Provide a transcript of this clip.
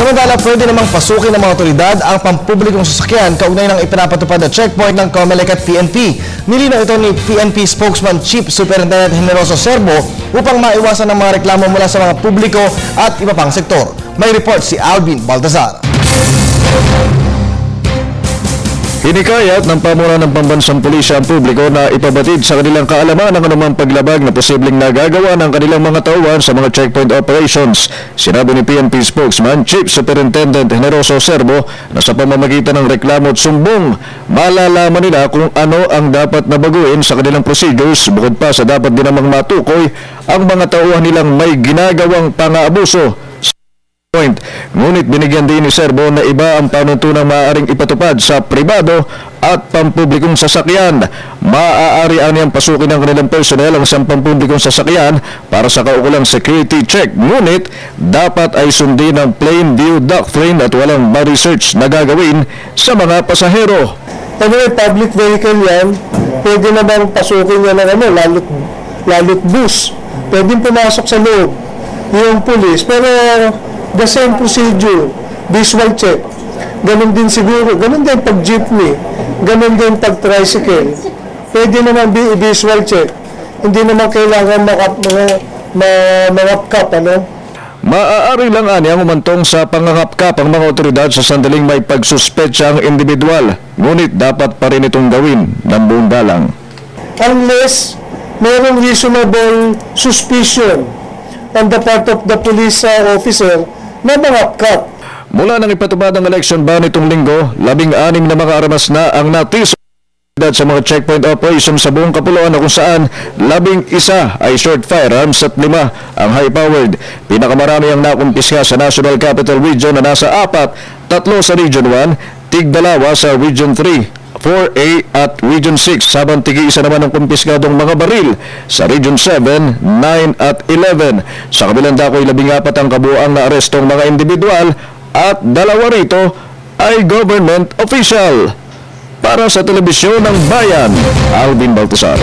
Samantala, pwede namang pasukin ng mga otoridad ang pampublikong sasakyan kaugnay ng ipinapatupad na checkpoint ng COMELEC at PNP. Nilinaw ito ni PNP spokesman Chief Superintendent Generoso Serbo upang maiwasan ang mga reklamo mula sa mga publiko at iba pang sektor. May report si Alvin Baltazar. Hinikayat ng pamunuan ng pambansang pulisya ang publiko na ipabatid sa kanilang kaalaman ang anumang paglabag na posibleng nagagawa ng kanilang mga tauhan sa mga checkpoint operations. Sinabi ni PNP spokesman Chief Superintendent Generoso Serbo na sa pamamagitan ng reklamo at sumbong, malalaman nila kung ano ang dapat na baguhin sa kanilang procedures, bukod pa sa dapat din namang matukoy ang mga tauhan nilang may ginagawang pang-aabuso. Ngunit binigyan din ni Serbo na iba ang panuntunang maaaring ipatupad sa pribado at pampublikong sasakyan. Maaari niyang pasukin ng kanilang personnel ang isang pampublikong sasakyan para sa kaukulang security check. Ngunit dapat ay sundin ang plain view doctrine at walang body search na gagawin sa mga pasahero. Pag public vehicle yan, pwede namang pasukin yan ng lalot bus. Pwede pumasok sa loob yung police, pero the same procedure, visual check. Ganun din siguro, ganun din pag jeepney, ganun din pag tricycle. Pwede naman visual check. Hindi naman kailangan mangapkap, ano? Maaari lang niyang umantong sa pangangapkap ang mga otoridad sa sandaling may pagsuspetsa ang individual. Ngunit dapat pa rin itong gawin ng buong galang. Unless mayroong reasonable suspicion on the part of the police officer na mangapkap. Mula nang ipatupad ang election ban nitong linggo, 16 na mga armas na ang natis sa mga checkpoint operations sa buong kapuluan na kung saan 11 ay short firearms at 5 ang high-powered. Pinakamarami ang nakumpiska sa National Capital Region na nasa 4, 3 sa Region 1, tig-2 sa Region 3. 4A at Region 6, habang tig-isa naman ang kumpiskadong mga baril sa Region 7, 9 at 11. Sa kabilang dako ay 14 ang kabuuang na arestong mga individual at 2 rito ay government official. Para sa Telebisyon ng Bayan, Alvin Baltazar.